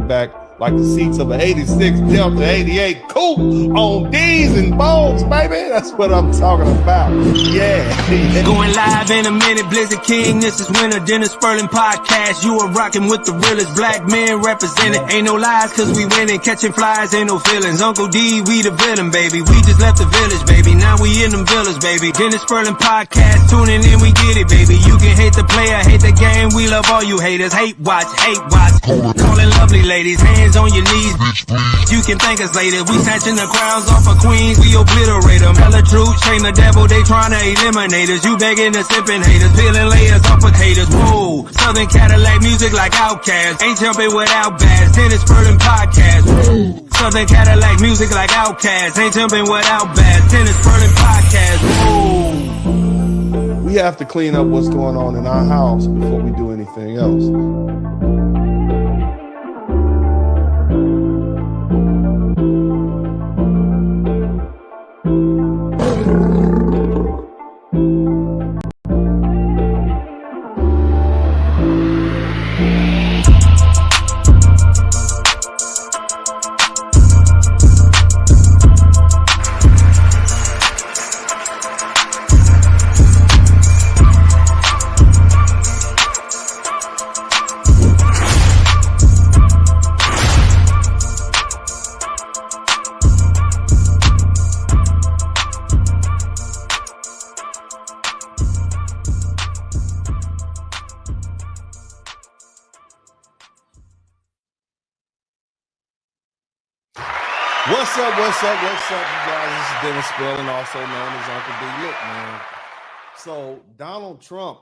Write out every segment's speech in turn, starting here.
sitting back like the seats of an 86 Delta 88 coupe on D's and Bones, baby. That's what I'm talking about. Yeah. Going live in a minute, Blizzard King. This is Winter Dennis Sperling podcast. You are rocking with the realest black men represented. Ain't no lies, cause we winning. Catching flies, ain't no feelings. Uncle D, we the villain, baby. We just left the village, baby. Now we in them villas, baby. Dennis Sperling podcast, tuning in, we get it, baby. You can hate the player, hate the game. We love all you haters. Hate watch, hate watch. Calling lovely ladies, hands on your knees. You can thank us later. We snatching the crowns off of queens, we obliterate them. Hella truth, chain the devil, they tryna eliminate us. You begging the sipping haters, peeling layers off potatoes. Whoa, Southern Cadillac music like Outkast. Ain't jumping without bass. Dennis Sperling podcast. Whoa. Southern Cadillac music like Outkast. Ain't jumping without bass. Dennis Sperling podcast. Whoa. We have to clean up what's going on in our house before we do anything else. What's up, you guys? This is Dennis Sperling, also known as Uncle D. Look, man. So Donald Trump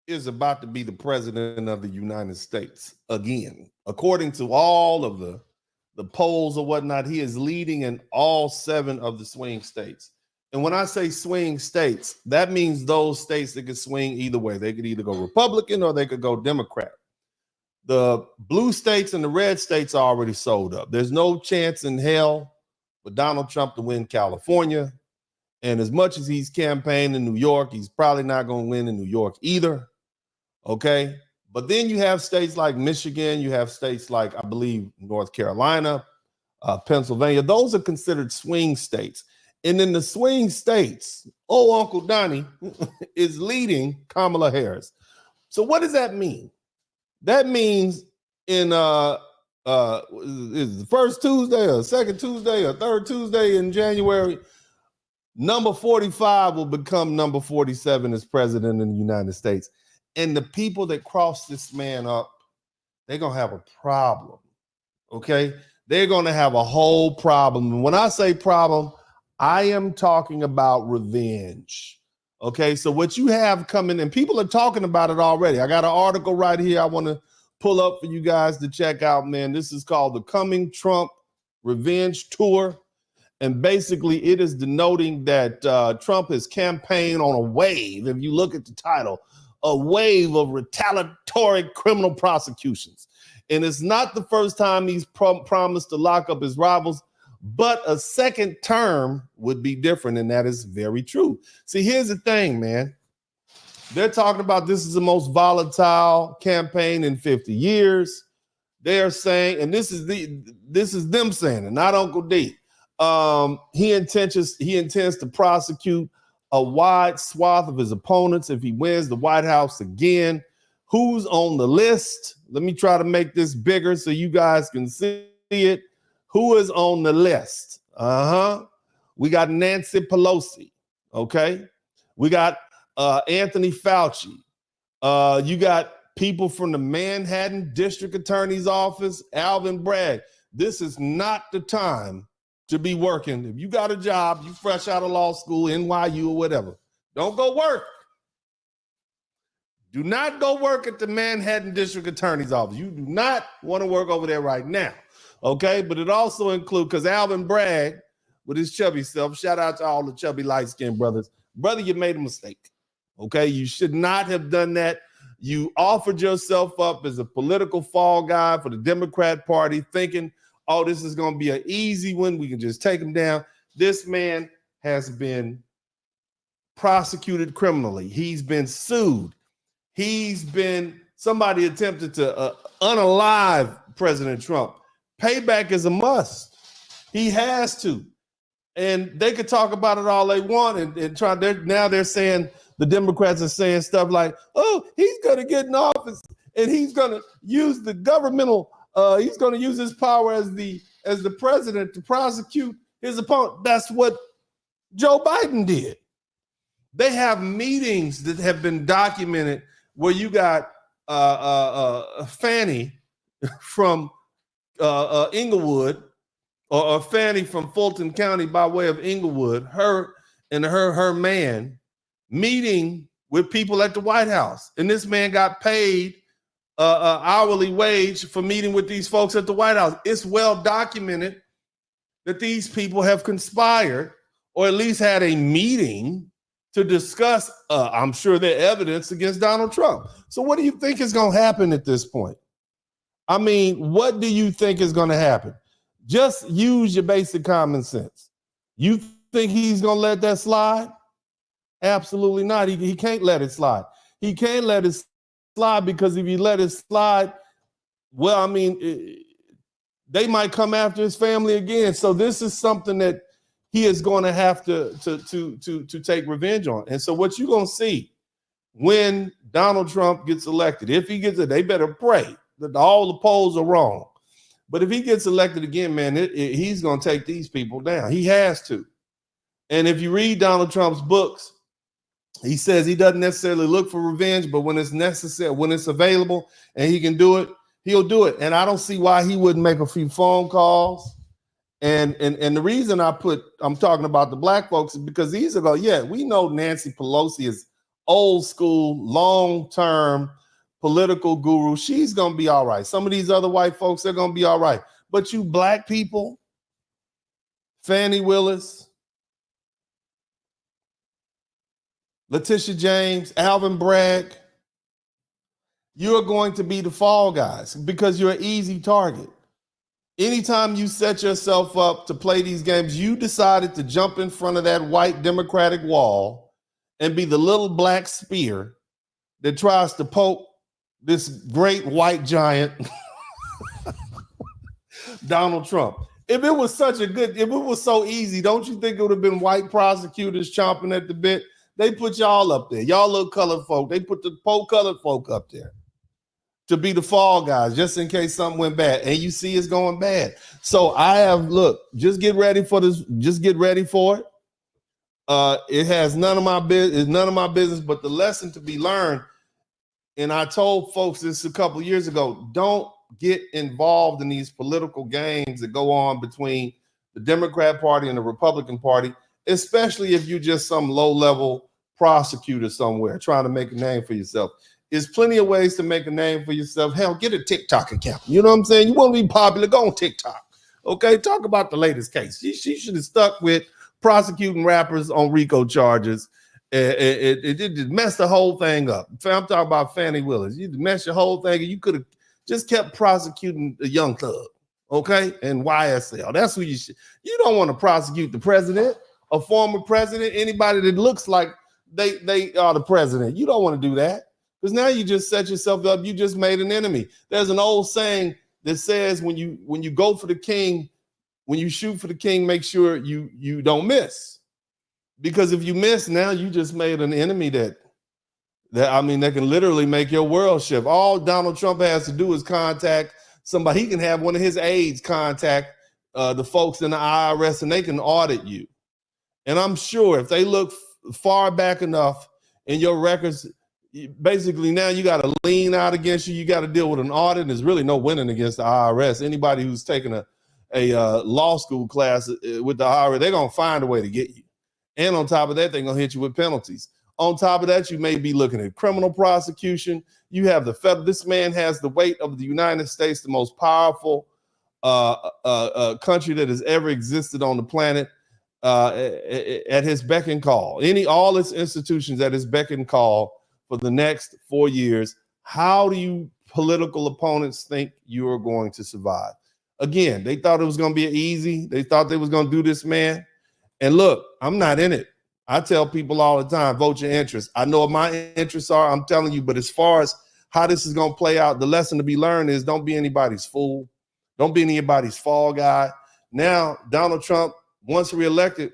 is about to be the president of the United States again. According to all of the polls or whatnot, he is leading in all 7 of the swing states. And when I say swing states, that means those states that could swing either way. They could either go Republican or they could go Democrat. The blue states and the red states are already sold up. There's no chance in hell for Donald Trump to win California. And as much as he's campaigned in New York, he's probably not going to win in New York either. Okay. But then you have states like Michigan. You have states like, I believe, North Carolina, Pennsylvania. Those are considered swing states. And in the swing states, Uncle Donnie is leading Kamala Harris. So what does that mean? That means in is the first Tuesday or second Tuesday or third Tuesday in January, number 45 will become number 47 as president in the United States. And the people that cross this man up, they're going to have a problem, okay? They're going to have a whole problem. And when I say problem, I am talking about revenge. Okay, so what you have coming, and people are talking about it already. I got an article right here I want to pull up for you guys to check out, man. This is called the Coming Trump Revenge Tour. And basically it is denoting that Trump has campaigned on a wave. If you look at the title, a wave of retaliatory criminal prosecutions. And it's not the first time he's promised to lock up his rivals, but a second term would be different, and that is very true. See, here's the thing, man. They're talking about this is the most volatile campaign in 50 years. They are saying, and this is them saying it, not Uncle D. He intends to prosecute a wide swath of his opponents if he wins the White House again. Who's on the list? Let me try to make this bigger so you guys can see it. Who is on the list? We got Nancy Pelosi. Okay. We got Anthony Fauci. You got people from the Manhattan District Attorney's Office, Alvin Bragg. This is not the time to be working. If you got a job, you fresh out of law school, NYU or whatever, don't go work. Do not go work at the Manhattan District Attorney's Office. You do not want to work over there right now. Okay, but it also includes, because Alvin Bragg, with his chubby self, shout out to all the chubby light-skinned brothers. Brother, you made a mistake. Okay, you should not have done that. You offered yourself up as a political fall guy for the Democrat Party, thinking, oh, this is going to be an easy one. We can just take him down. This man has been prosecuted criminally. He's been sued. Somebody attempted to unalive President Trump. Payback is a must. He has to. And they could talk about it all they want and try. Now they're saying, the Democrats are saying stuff like, oh, he's going to get in office and he's going to use the governmental, he's going to use his power as the president to prosecute his opponent. That's what Joe Biden did. They have meetings that have been documented where you got Fannie from Inglewood, or Fannie from Fulton County by way of Inglewood, her man meeting with people at the White House. And this man got paid hourly wage for meeting with these folks at the White House. It's well documented that these people have conspired, or at least had a meeting to discuss, I'm sure, their evidence against Donald Trump. So what do you think is going to happen at this point? I mean, what do you think is going to happen? Just use your basic common sense. You think he's going to let that slide? Absolutely not. He can't let it slide. He can't let it slide because if you let it slide, well, I mean, they might come after his family again. So this is something that he is going to have to take revenge on. And so what you're going to see when Donald Trump gets elected, if he gets it, they better pray that all the polls are wrong. But if he gets elected again, man, he's going to take these people down. He has to. And if you read Donald Trump's books, he says he doesn't necessarily look for revenge, but when it's necessary, when it's available and he can do it, he'll do it. And I don't see why he wouldn't make a few phone calls. And the reason I'm talking about the black folks is because these are we know Nancy Pelosi is old school, long-term political guru. She's going to be all right. Some of these other white folks, they're going to be all right. But you black people, Fannie Willis, Letitia James, Alvin Bragg, you're going to be the fall guys because you're an easy target. Anytime you set yourself up to play these games, you decided to jump in front of that white Democratic wall and be the little black spear that tries to poke this great white giant, Donald Trump. If it was if it was so easy, don't you think it would have been white prosecutors chomping at the bit? They put y'all up there. Y'all little colored folk. They put the colored folk up there to be the fall guys, just in case something went bad. And you see it's going bad. So just get ready for this. Just get ready for it. It has none of my business, but the lesson to be learned, and I told folks this a couple of years ago, don't get involved in these political games that go on between the Democrat Party and the Republican Party, especially if you're just some low-level prosecutor somewhere trying to make a name for yourself. There's plenty of ways to make a name for yourself. Hell, get a TikTok account. You know what I'm saying? You want to be popular, go on TikTok. Okay, talk about the latest case. She should have stuck with prosecuting rappers on RICO charges. It messed the whole thing up. I'm talking about Fannie Willis. You messed your whole thing, and you could have just kept prosecuting the Young Thug, okay, and YSL. That's who you should. You don't want to prosecute the president, a former president, anybody that looks like they are the president. You don't want to do that because now you just set yourself up. You just made an enemy. There's an old saying that says when you go for the king, when you shoot for the king, make sure you don't miss. Because if you miss, now you just made an enemy that can literally make your world shift. All Donald Trump has to do is contact somebody. He can have one of his aides contact the folks in the IRS and they can audit you. And I'm sure if they look far back enough in your records, basically now you got to lean out against you. You got to deal with an audit. There's really no winning against the IRS. Anybody who's taken a law school class with the IRS, they're going to find a way to get you. And on top of that, they're going to hit you with penalties. On top of that, you may be looking at criminal prosecution. You have the federal. This man has the weight of the United States, the most powerful country that has ever existed on the planet, at his beck and call. All its institutions at his beck and call for the next 4 years. How do you political opponents think you are going to survive? Again, they thought it was going to be easy. They thought they was going to do this, man. And look, I'm not in it. I tell people all the time, vote your interests. I know what my interests are, I'm telling you, but as far as how this is going to play out. The lesson to be learned is don't be anybody's fool. Don't be anybody's fall guy. Now, Donald Trump, once reelected,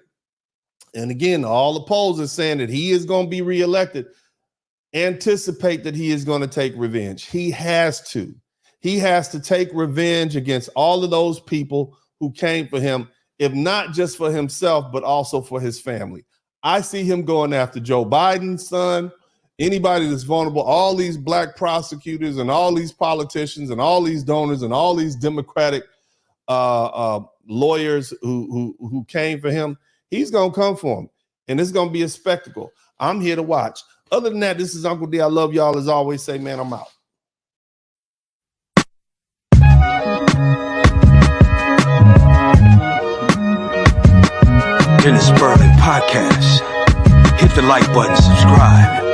and again, all the polls are saying that he is going to be reelected, anticipate that he is going to take revenge. He has to. He has to take revenge against all of those people who came for him, if not just for himself, but also for his family. I see him going after Joe Biden's son, anybody that's vulnerable, all these black prosecutors and all these politicians and all these donors and all these Democratic lawyers who came for him. He's going to come for him, and it's going to be a spectacle. I'm here to watch. Other than that, this is Uncle D. I love y'all. As always, say, man, I'm out. Dennis Berlin Podcast. Hit the like button, subscribe.